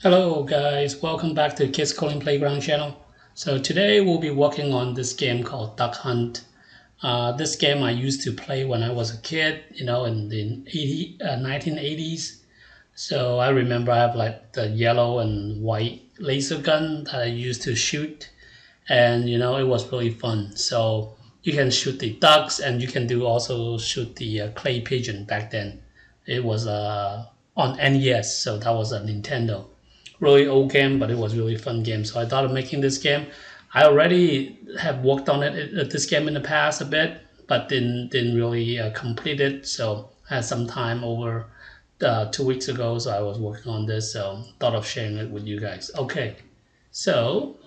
Hello guys, welcome back to Kids Calling Playground channel. So today we'll be working on this game called Duck Hunt. This game I used to play when I was a kid, in the 1980s. So I remember I have like the yellow and white laser gun that I used to shoot, and it was really fun. So you can shoot the ducks, and you can also shoot the clay pigeon back then. It was on NES, so that was a Nintendo. Really old game, but it was really fun game. So I thought of making this game. I already have worked on this game in the past a bit, but didn't really complete it. So I had some time over 2 weeks ago, so I was working on this. So thought of sharing it with you guys. Okay, so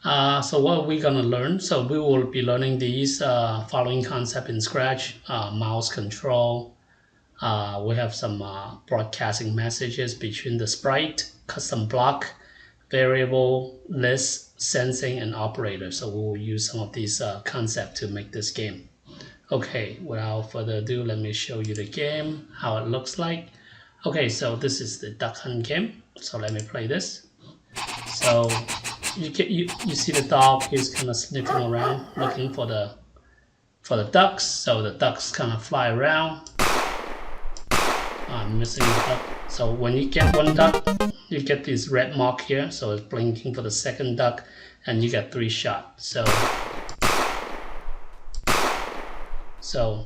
so what are we gonna learn? So we will be learning these following concept in Scratch: mouse control. We have some broadcasting messages between the sprite, custom block, variable, list, sensing, and operator. So we will use some of these concepts to make this game. Okay, without further ado, let me show you the game, how it looks like. Okay, so this is the Duck Hunt game. So let me play this. So you see the dog, he's kind of sniffing around, looking for the ducks. So the ducks kind of fly around. I'm missing the duck. So when you get one duck, you get this red mark here. So it's blinking for the second duck, and you get 3 shots. So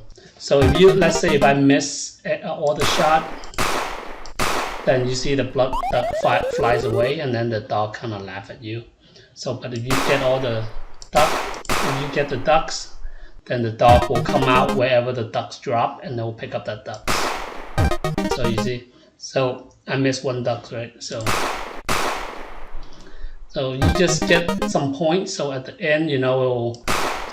if you, let's say if I miss all the shot, then you see the blood duck flies away, and then the dog kind of laugh at you. So but if you get all the ducks, then the dog will come out wherever the ducks drop, and they will pick up that duck. So you see, so I missed 1 duck, right? So you just get some points. So at the end, it will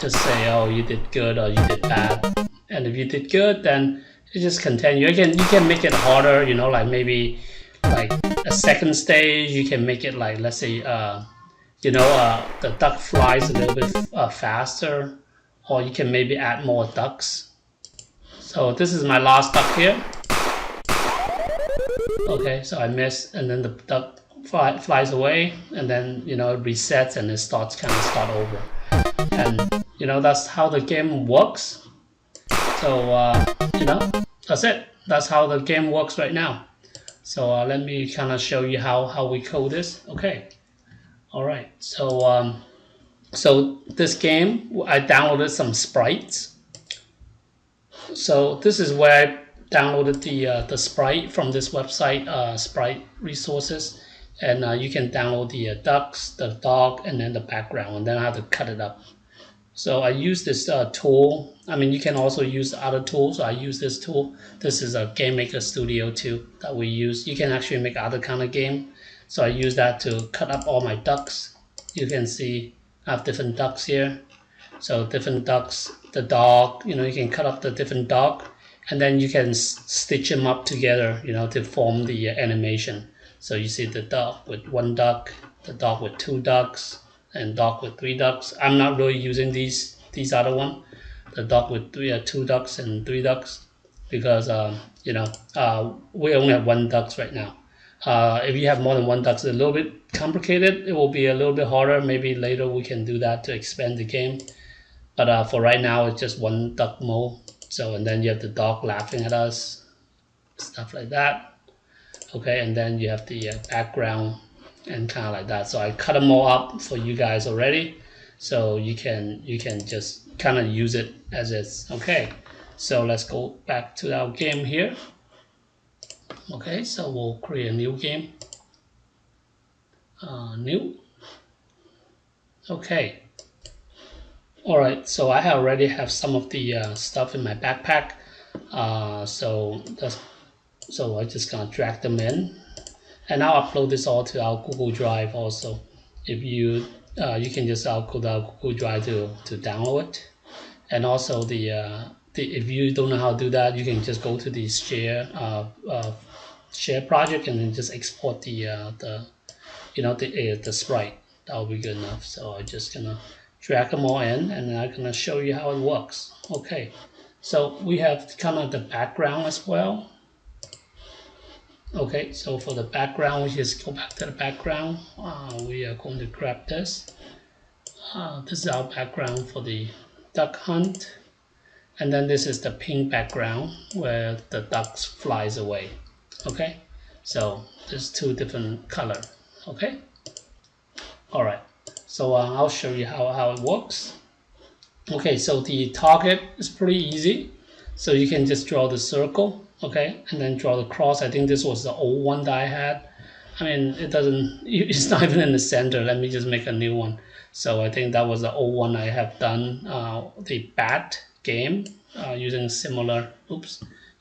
just say, oh, you did good or you did bad. And if you did good, then you just continue. You can make it harder, like maybe like a second stage. You can make it like, let's say, the duck flies a little bit faster, or you can maybe add more ducks. So this is my last duck here. Okay, so I missed, and then the duck flies away, and then it resets and it starts over, and that's how the game works. So that's it. That's how the game works right now. So let me kind of show you how we code this. Okay, all right. So so this game, I downloaded some sprites. So this is where I downloaded the sprite from this website, Sprite Resources, and you can download the ducks, the dog, and then the background, and then I have to cut it up. So I use this tool. I mean, you can also use other tools. So I use this tool. This is a Game Maker Studio 2 that we use. You can actually make other kind of game. So I use that to cut up all my ducks. You can see I have different ducks here. So different ducks, the dog, you can cut up the different dog, and then you can stitch them up together, to form the animation. So you see the dog with 1 duck, the dog with 2 ducks, and dog with 3 ducks. I'm not really using these other one, the dog with 2 ducks and 3 ducks, because we only have 1 ducks right now. If you have more than 1 duck, it's a little bit complicated. It will be a little bit harder. Maybe later we can do that to expand the game. But for right now, it's just 1 duck mode. So, and then you have the dog laughing at us, stuff like that. Okay, and then you have the background and kind of like that. So I cut them all up for you guys already, so you can just kind of use it as is. Okay, so let's go back to our game here. Okay, so we'll create a new game. New. Okay. All right, so I already have some of the stuff in my backpack. So I just gonna drag them in, and I'll upload this all to our Google Drive also. If you can just go to our Google Drive to download it, and also if you don't know how to do that, you can just go to the share project and then just export the sprite. That will be good enough. So I'm just gonna drag them all in, and then I'm gonna show you how it works. Okay, so we have kind of the background as well. Okay, so for the background, we just go back to the background. We are going to grab this. This is our background for the duck hunt. And then this is the pink background where the ducks flies away. Okay, so there's two different color. Okay, all right. So I'll show you how it works. Okay, so the target is pretty easy. So you can just draw the circle, okay, and then draw the cross. I think this was the old one that I had. I mean, it doesn't, it's not even in the center. Let me just make a new one. So I think that was the old one I have done, the bat game, using similar,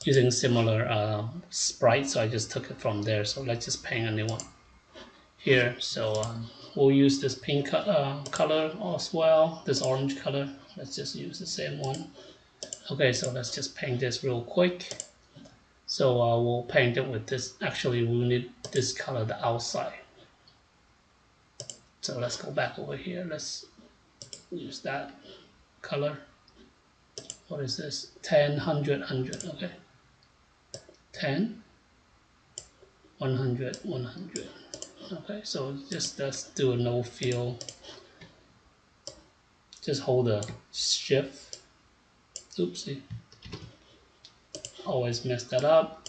using similar sprites. So I just took it from there. So let's just paint a new one here. So we'll use this pink color as well, this orange color. Let's just use the same one. Okay, so let's just paint this real quick. So we'll paint it with this. Actually, we need this color, the outside. So let's go back over here. Let's use that color. What is this? 10, 100, 100. Okay. 10, 100, 100. Okay, so just let's do a no fill. Just hold the shift. Oopsie. Always mess that up.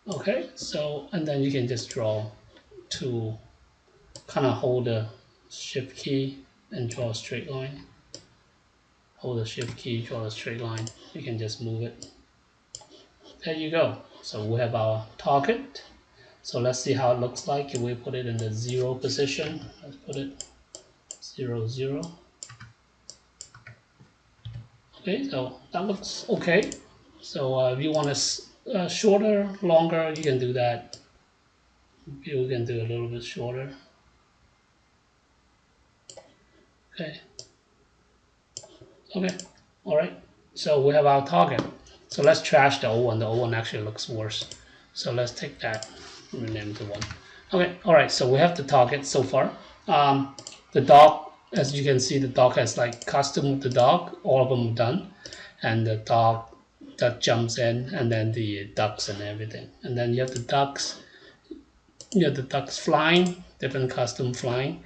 Okay, so and then you can just draw to kind of hold the shift key and draw a straight line. Hold the shift key, draw a straight line. You can just move it. There you go. So we have our target. So let's see how it looks like if we put it in the 0 position. Let's put it 0, 0. Okay, so that looks okay. So if you want a shorter, longer, you can do that. You can do a little bit shorter. Okay. Okay. All right. So we have our target. So let's trash the old one. The old one actually looks worse. So let's take that, rename the one. Okay. All right. So we have the target so far. The dog, as you can see, the dog has like custom the dog. All of them are done, and the dog that jumps in, and then the ducks and everything. And then you have the ducks. You have the ducks flying, different custom flying.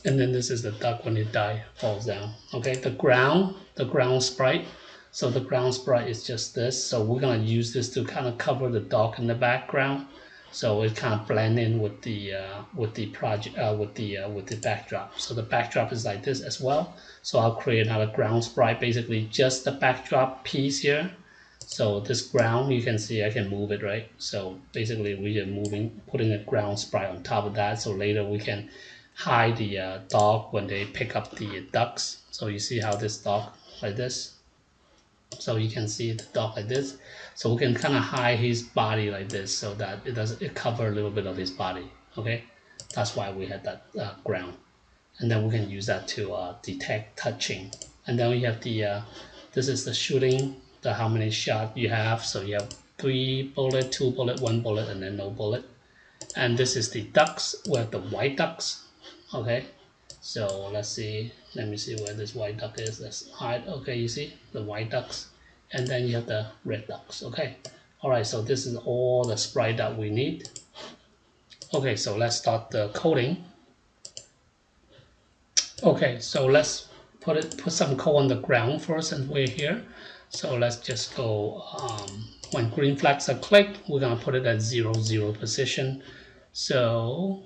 And then this is the duck when it dies, falls down. Okay, the ground sprite. So the ground sprite is just this. So we're gonna use this to kind of cover the dog in the background, so it kind of blend in with the project with the backdrop. So the backdrop is like this as well. So I'll create another ground sprite, basically just the backdrop piece here. So this ground, you can see I can move it, right? So basically we are putting a ground sprite on top of that. So later we can hide the dog when they pick up the ducks. So you see how this dog like this. So you can see the dog like this. So we can kind of hide his body like this, so that it cover a little bit of his body. Okay, that's why we had that ground, and then we can use that to detect touching. And then we have the this is the shooting, the how many shot you have. So you have 3 bullet, 2 bullet, 1 bullet, and then no bullet. And this is the ducks. We have the white ducks. Okay, so let's see. Let me see where this white duck is. Let's hide. Okay, you see the white ducks, and then you have the red ducks. Okay, all right. So this is all the sprite that we need. Okay, so let's start the coding. Okay, so let's put some code on the ground first, and we're here. So let's just go. When green flags are clicked, we're gonna put it at 0, 0 position. So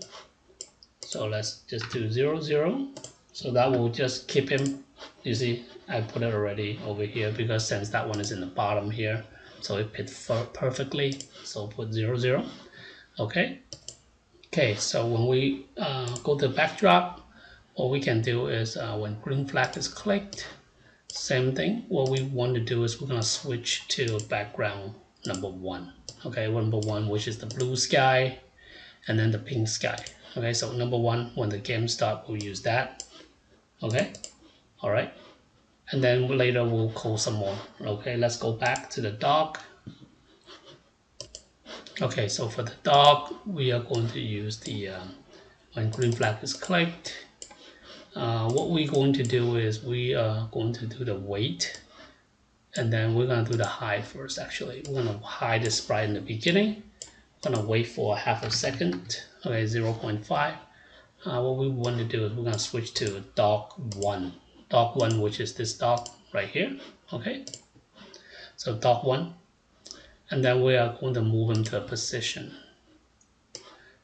let's just do 0, 0. So that will just keep him. You see, I put it already over here because since that one is in the bottom here, so it fits perfectly. So put 0, 0. Okay. Okay. So when we go to backdrop, what we can do is when green flag is clicked, same thing. What we want to do is we're gonna switch to background number 1. Okay, number 1, which is the blue sky, and then the pink sky. Okay, so number 1, when the game starts, we'll use that. Okay, all right, and then later we'll call some more. Okay, let's go back to the dog. Okay, so for the dog, we are going to use the when green flag is clicked. What we're going to do is we are going to do the weight, and then we're going to do the hide first. Actually, we're going to hide the sprite in the beginning, gonna wait for half a second. Okay, 0.5. What we want to do is we're gonna switch to Duck 1. Duck 1, which is this dog right here. Okay, so Duck 1, and then we are going to move him to a position.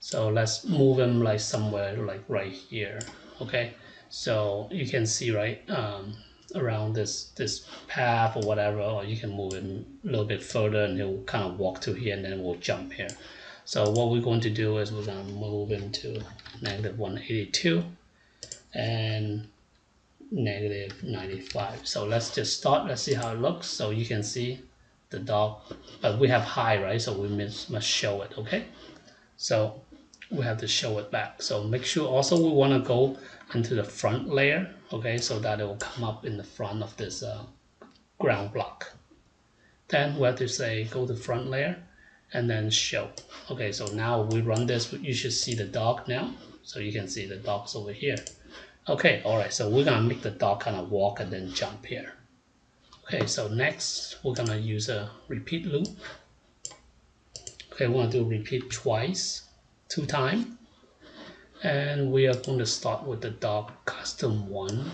So let's move him like somewhere like right here. Okay, so you can see right around this path or whatever, or you can move him a little bit further and he'll kind of walk to here and then we'll jump here. So what we're going to do is we're going to move him to -182 and -95. So let's just start. Let's see how it looks. So you can see the dog, but we have high, right? So we must show it. Okay, so we have to show it back. So make sure also we want to go into the front layer. Okay, so that it will come up in the front of this ground block. Then we have to say go to front layer and then show. Okay, so now we run this, you should see the dog now. So you can see the dog's over here. Okay, all right, so we're gonna make the dog kind of walk and then jump here. Okay, so next we're gonna use a repeat loop. Okay, we're gonna do repeat twice, 2 times. And we are going to start with the dog custom 1.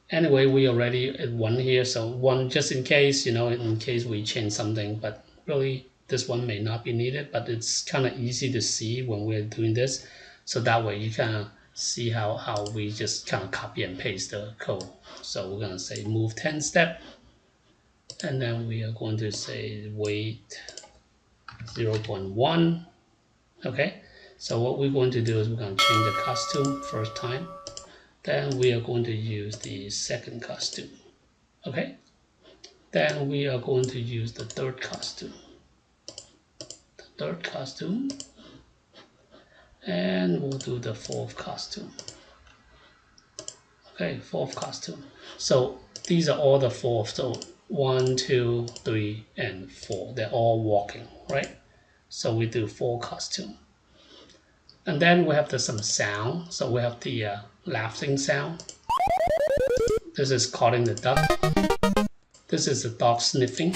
Anyway, we already at 1 here, so 1 just in case, you know, in case we change something, but really this one may not be needed, but it's kind of easy to see when we're doing this. So that way you kind of see how we just kind of copy and paste the code. So we're going to say move 10 step, and then we are going to say wait 0.1. Okay, so what we're going to do is we're going to change the costume first time. Then we are going to use the second costume. Okay, then we are going to use the third costume. And we'll do the fourth costume. Okay, fourth costume. So these are all the 4. So 1, 2, 3, and 4. They're all walking, right? So we do 4 costume. And then we have some sound. So we have the laughing sound. This is calling the duck. This is the dog sniffing.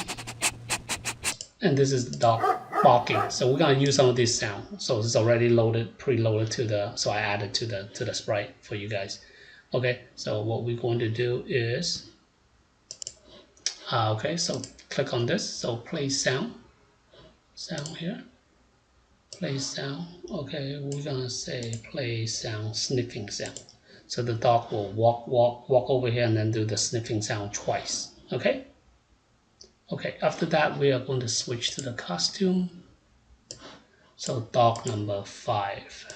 And this is the dog barking. So we're gonna use some of these sound. So it's already loaded, preloaded to the, so I added to the sprite for you guys. Okay, so what we're going to do is, okay, so click on this. So play sound here. Play sound. Okay, we're gonna say play sound, sniffing sound. So the dog will walk over here and then do the sniffing sound twice. Okay. Okay. After that, we are going to switch to the costume. So dog number 5.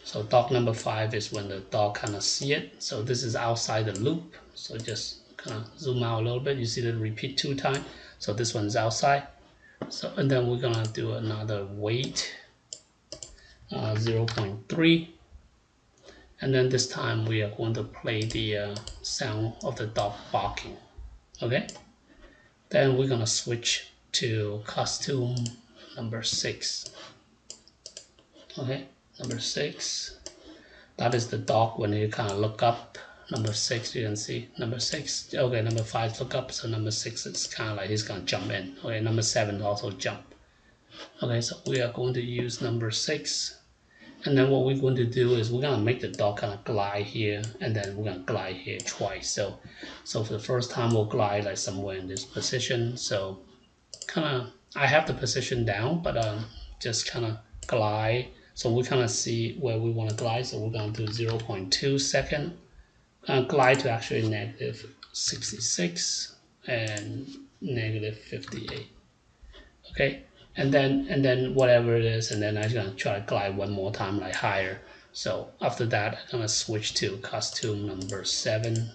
So dog number 5 is when the dog kind of see it. So this is outside the loop. So just kind of zoom out a little bit. You see the repeat 2 times. So this one's outside. So, and then we're gonna do another wait 0.3, and then this time we are going to play the sound of the dog barking. Okay, then we're gonna switch to costume number 6. Okay, number 6, that is the dog when you kind of look up. Number 6, you can see number 6. Okay, number 5 look up, so number 6 is kind of like he's gonna jump in. Okay, number 7 also jump. Okay, so we are going to use number 6, and then what we're going to do is we're gonna make the dog kind of glide here, and then we're gonna glide here twice. So for the first time we'll glide like somewhere in this position. So kind of I have the position down, but just kind of glide. So we kind of see where we want to glide. So we're gonna do 0.2 second. Glide to actually -66 and -58. Okay, and then whatever it is, and then I'm gonna try to glide one more time like higher. So after that, I'm gonna switch to costume number 7,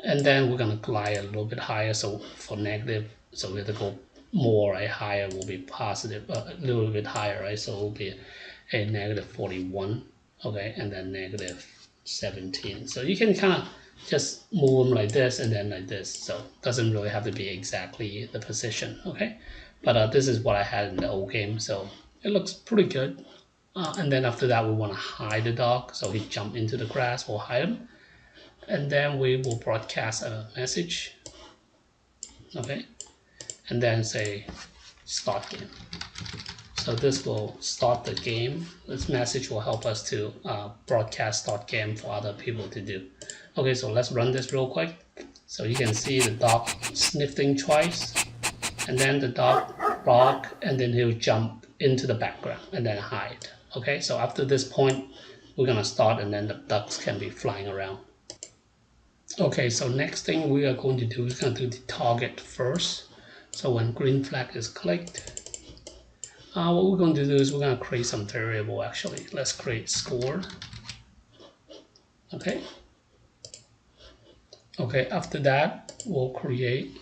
and then we're gonna glide a little bit higher. So for negative, so we have to go more, right? Higher will be positive, a little bit higher, right? So it will be a -41. Okay, and then -17. So you can kind of just move them like this and then like this. So it doesn't really have to be exactly the position. Okay, but this is what I had in the old game, so it looks pretty good. And then after that, we want to hide the dog, so he jumped into the grass. We'll hide him, and then we will broadcast a message. okay, and then say start game. So this will start the game. This message will help us to broadcast start game for other people to do. Okay, so let's run this real quick. So you can see the dog sniffing twice, and then the dog bark, and then he'll jump into the background and then hide. Okay, so after this point, we're gonna start, and then the ducks can be flying around. Okay, so next thing we are going to do is going to do the target first. So when green flag is clicked, what we're going to do is we're going to create some variable actually. Let's create score. Okay. Okay, after that, we'll create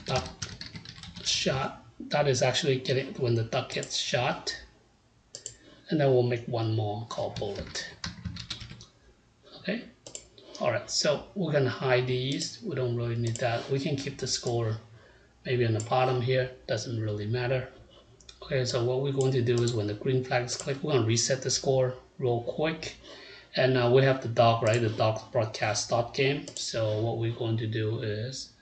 duck shot. That is actually getting when the duck gets shot. And then we'll make one more called bullet. Okay. Alright, so we're going to hide these. We don't really need that. We can keep the score maybe on the bottom here. Doesn't really matter. Okay, so what we're going to do is when the green flag is clicked, we're going to reset the score real quick. And we have the dog, right? The dog broadcast start game. So what we're going to do is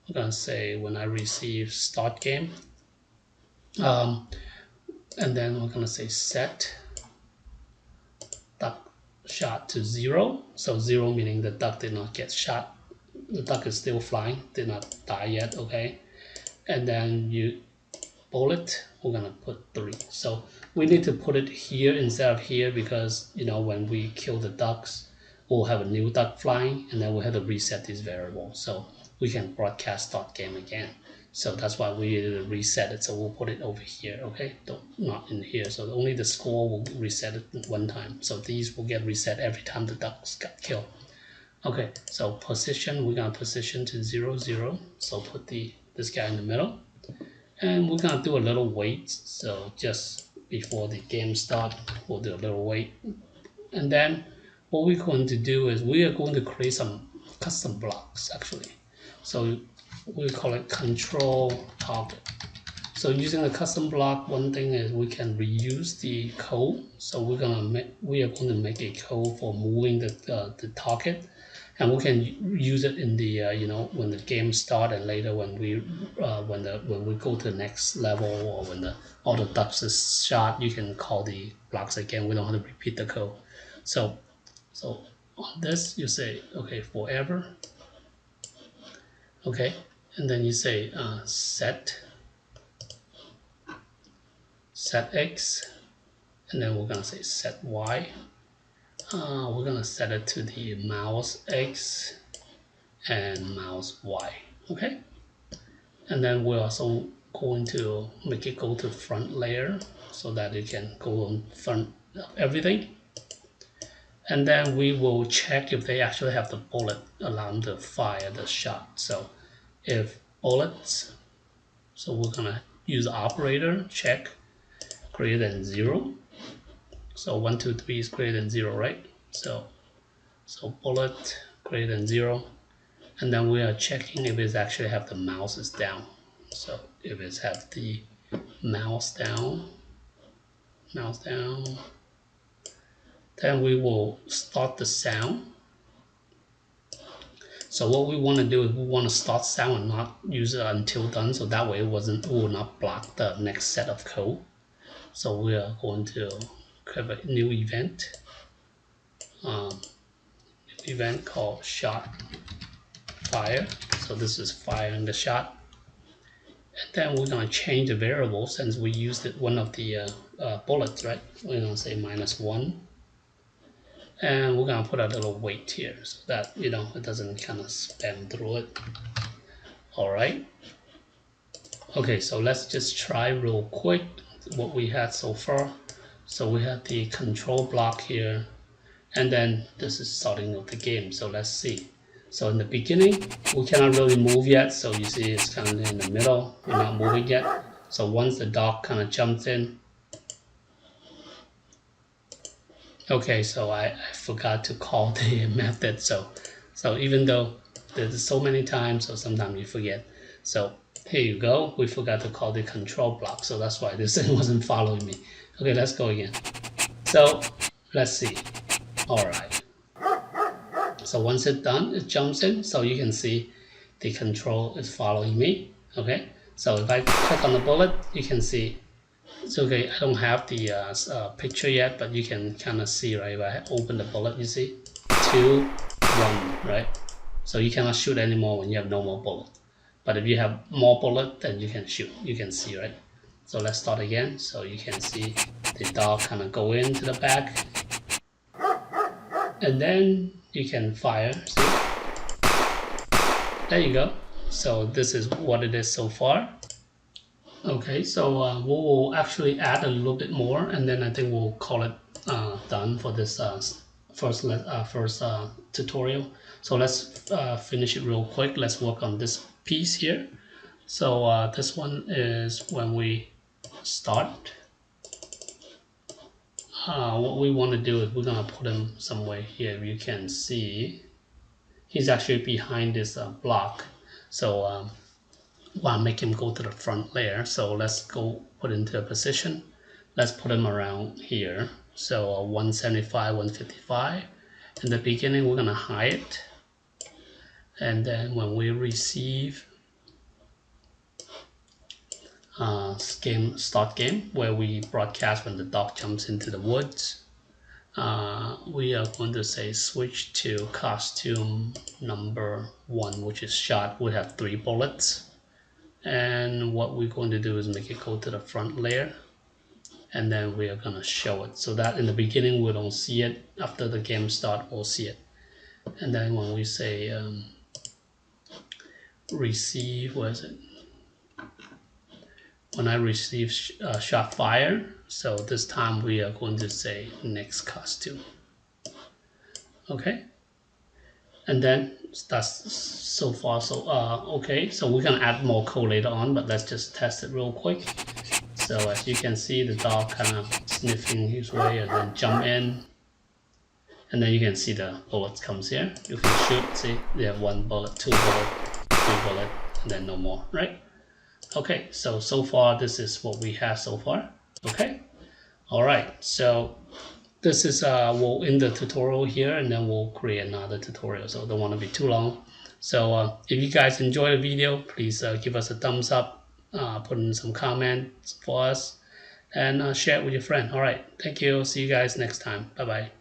we're going to say when I receive start game. And then we're going to say set duck shot to 0. So 0 meaning the duck did not get shot. The duck is still flying, did not die yet, okay? And then you bullet, we're gonna put 3. So we need to put it here instead of here because, you know, when we kill the ducks, we'll have a new duck flying, and then we'll have to reset this variable. So we can broadcast start game again. So that's why we need to reset it. So we'll put it over here, okay? Not in here. So only the score will reset it one time. So these will get reset every time the ducks got killed. Okay, so position, we're gonna position to 0, 0. So put this guy in the middle. And we're gonna do a little wait. So just before the game start, we'll do a little wait. And then what we're going to do is we are going to create some custom blocks actually. So we call it control target. So using the custom block, one thing is we can reuse the code. So we are going to make a code for moving the target, and we can use it in the you know, when the game start, and later when we go to the next level, or when all the ducks is shot, you can call the blocks again. We don't have to repeat the code. So on this you say okay, forever. Okay, and then you say set X, and then we're gonna say set Y. We're gonna set it to the mouse X and mouse Y. Okay, and then we're also going to make it go to front layer so that it can go on front of everything. And then we will check if they actually have the bullet allowed to fire the shot. So if bullets, so we're gonna use the operator check greater than 0. So 1, 2, 3 is greater than 0, right? So bullet greater than 0, and then we are checking if it actually have the mouse is down. So if it have the mouse down, then we will start the sound. So what we want to do is we want to start sound and not use it until done, so that way it will not block the next set of code. So we are going to create a new event, called shot fire. So this is firing the shot, and then we're going to change the variable since we used one of the bullets, right? We're going to say -1. And we're gonna put a little weight here so that, you know, it doesn't kind of spam through it. All right. Okay, so let's just try real quick what we had so far. So we have the control block here, and then this is starting of the game. So let's see. So in the beginning, we cannot really move yet. So you see it's kind of in the middle. We're not moving yet. So once the dog kind of jumps in, okay, so I forgot to call the method. So even though there's so many times, so sometimes you forget. So here you go. We forgot to call the control block. So that's why this thing wasn't following me. Okay, let's go again. So let's see. All right. So once it's done, it jumps in. So you can see the control is following me. Okay, so if I click on the bullet, you can see it's okay. I don't have the picture yet, but you can kind of see, right? If I open the bullet, you see 2, 1, right? So you cannot shoot anymore when you have no more bullet. But if you have more bullet, then you can shoot. You can see, right? So let's start again. So you can see the dog kind of go into the back, and then you can fire. See? There you go. So this is what it is so far. Okay, so we'll actually add a little bit more, and then I think we'll call it done for this first tutorial. So let's finish it real quick. Let's work on this piece here. So this one is when we start. What we want to do is we're gonna put him somewhere here. You can see he's actually behind this block. So want to make him go to the front layer, so let's go put into a position. Let's put him around here. So 175, 155. In the beginning, we're gonna hide it, and then when we receive start game, where we broadcast when the dog jumps into the woods, we are going to say switch to costume number 1, which is shot. We have 3 bullets. And what we're going to do is make it go to the front layer, and then we are going to show it so that in the beginning we don't see it. After the game start, we'll see it. And then when we say receive, where is it? When I receive shot fire, so this time we are going to say next costume. Okay, and then that's so far so okay. So we're gonna add more code later on, but let's just test it real quick. So as you can see, the dog kind of sniffing his way and then jump in, and then you can see the bullets comes here. You can shoot. See, they have 1 bullet, 2 bullet, 3 bullet, and then no more, right? Okay, so far this is what we have so far. Okay, all right. So this is we'll end the tutorial here, and then we'll create another tutorial, so don't want to be too long. So if you guys enjoy the video, please give us a thumbs up, put in some comments for us, and share it with your friend. All right, thank you. See you guys next time. Bye bye.